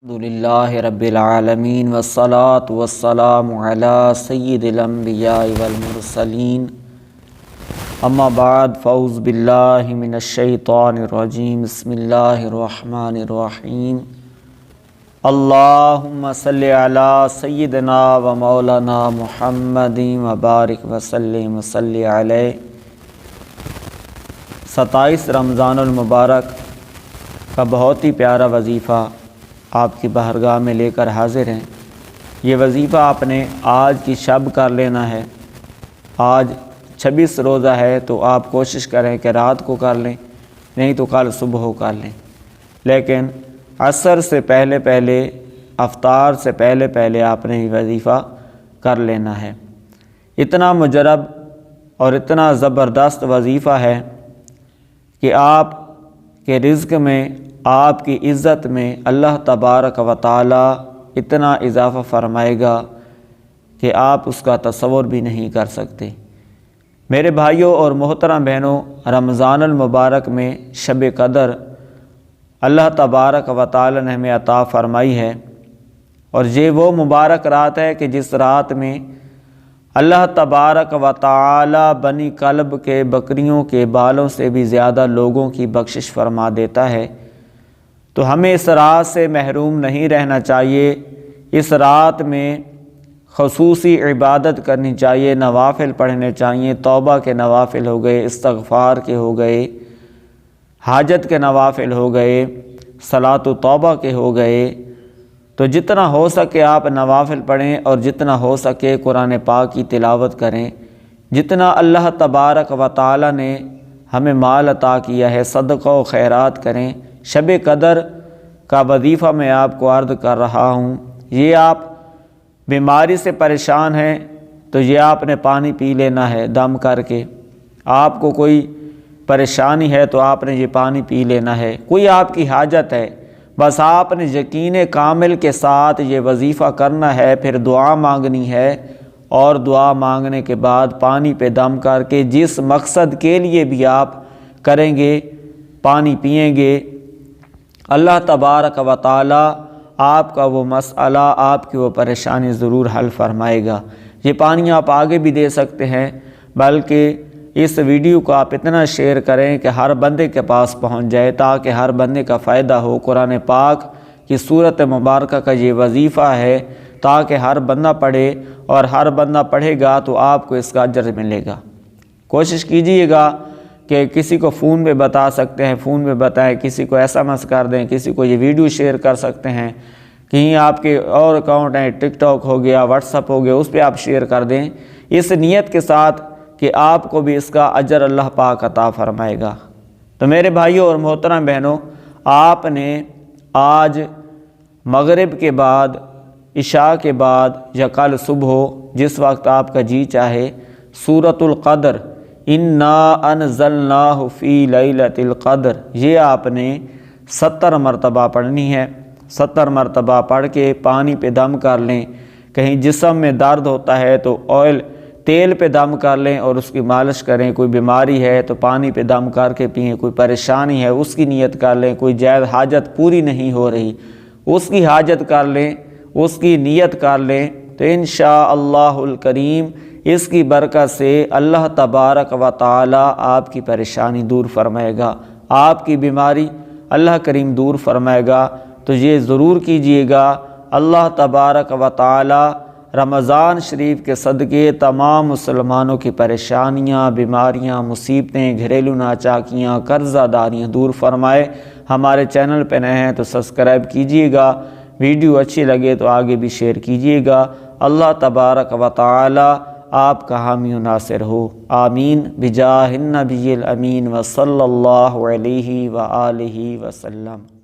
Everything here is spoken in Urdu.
الحمدللہ رب العالمین والصلاة والسلام علی سید الانبیاء والمرسلین اما بعد فاعوذ باللہ من الشیطان الرجیم بسم اللہ الرحمن الرحیم اللہم صلی علی سیدنا و مولانا محمد وبارک وسلم وصلی علیہ۔ 27 رمضان المبارک کا بہت ہی پیارا وظیفہ آپ کی بارگاہ میں لے کر حاضر ہیں۔ یہ وظیفہ آپ نے آج کی شب کر لینا ہے۔ آج 26 روزہ ہے تو آپ کوشش کریں کہ رات کو کر لیں، نہیں تو کل صبح کو کر لیں، لیکن عصر سے پہلے افطار سے پہلے آپ نے یہ وظیفہ کر لینا ہے۔ اتنا مجرب اور اتنا زبردست وظیفہ ہے کہ آپ کے رزق میں، آپ کی عزت میں اللہ تبارک و تعالی اتنا اضافہ فرمائے گا کہ آپ اس کا تصور بھی نہیں کر سکتے۔ میرے بھائیوں اور محترم بہنوں، رمضان المبارک میں شب قدر اللہ تبارک و تعالی نے ہمیں عطا فرمائی ہے، اور یہ وہ مبارک رات ہے کہ جس رات میں اللہ تبارک و تعالی بنی کلب کے بکریوں کے بالوں سے بھی زیادہ لوگوں کی بخشش فرما دیتا ہے۔ تو ہمیں اس رات سے محروم نہیں رہنا چاہیے۔ اس رات میں خصوصی عبادت کرنی چاہیے، نوافل پڑھنے چاہیے، توبہ کے نوافل ہو گئے، استغفار کے ہو گئے، حاجت کے نوافل ہو گئے، صلاۃ و توبہ کے ہو گئے۔ تو جتنا ہو سکے آپ نوافل پڑھیں، اور جتنا ہو سکے قرآن پاک کی تلاوت کریں۔ جتنا اللہ تبارک و تعالی نے ہمیں مال عطا کیا ہے، صدقہ و خیرات کریں۔ شب قدر کا وظیفہ میں آپ کو عرض کر رہا ہوں۔ یہ آپ بیماری سے پریشان ہیں تو یہ آپ نے پانی پی لینا ہے دم کر کے۔ آپ کو کوئی پریشانی ہے تو آپ نے یہ پانی پی لینا ہے۔ کوئی آپ کی حاجت ہے، بس آپ نے یقین کامل کے ساتھ یہ وظیفہ کرنا ہے، پھر دعا مانگنی ہے، اور دعا مانگنے کے بعد پانی پہ دم کر کے جس مقصد کے لیے بھی آپ کریں گے، پانی پئیں گے، اللہ تبارک و تعالی آپ کا وہ مسئلہ، آپ کی وہ پریشانی ضرور حل فرمائے گا۔ یہ پانی آپ آگے بھی دے سکتے ہیں، بلکہ اس ویڈیو کو آپ اتنا شیئر کریں کہ ہر بندے کے پاس پہنچ جائے، تاکہ ہر بندے کا فائدہ ہو۔ قرآن پاک کی سورت مبارکہ کا یہ وظیفہ ہے تاکہ ہر بندہ پڑھے، اور ہر بندہ پڑھے گا تو آپ کو اس کا اجر ملے گا۔ کوشش کیجئے گا کہ کسی کو فون پہ بتا سکتے ہیں، فون پہ بتائیں، کسی کو SMS کر دیں، کسی کو یہ ویڈیو شیئر کر سکتے ہیں۔ کہیں آپ کے اور اکاؤنٹ ہیں، ٹک ٹاک ہو گیا، واٹس ایپ ہو گیا، اس پہ آپ شیئر کر دیں، اس نیت کے ساتھ کہ آپ کو بھی اس کا اجر اللہ پاک عطا فرمائے گا۔ تو میرے بھائیوں اور محترم بہنوں، آپ نے آج مغرب کے بعد، عشاء کے بعد، یا کل صبح ہو، جس وقت آپ کا جی چاہے، سورۃ القدر، انا انزلناہ فی لیلۃ القدر، یہ آپ نے 70 مرتبہ پڑھنی ہے۔ 70 مرتبہ پڑھ کے پانی پہ دم کر لیں۔ کہیں جسم میں درد ہوتا ہے تو تیل پہ دم کر لیں اور اس کی مالش کریں۔ کوئی بیماری ہے تو پانی پہ دم کر کے پئیں۔ کوئی پریشانی ہے اس کی نیت کر لیں۔ کوئی جائز حاجت پوری نہیں ہو رہی، اس کی حاجت کر لیں، اس کی نیت کر لیں، تو انشاءاللہ الکریم اس کی برکت سے اللہ تبارک و تعالی آپ کی پریشانی دور فرمائے گا، آپ کی بیماری اللہ کریم دور فرمائے گا۔ تو یہ ضرور کیجئے گا۔ اللہ تبارک و تعالی رمضان شریف کے صدقے تمام مسلمانوں کی پریشانیاں، بیماریاں، مصیبتیں، گھریلو ناچاکیاں، قرضہ داریاں دور فرمائے۔ ہمارے چینل پہ نئے ہیں تو سبسکرائب کیجئے گا، ویڈیو اچھی لگے تو آگے بھی شیئر کیجئے گا۔ اللہ تبارک و تعالی آپ کا حامی و ناصر ہو، آمین بجاہ النبی الامین وصلی اللہ علیہ وآلہ وسلم۔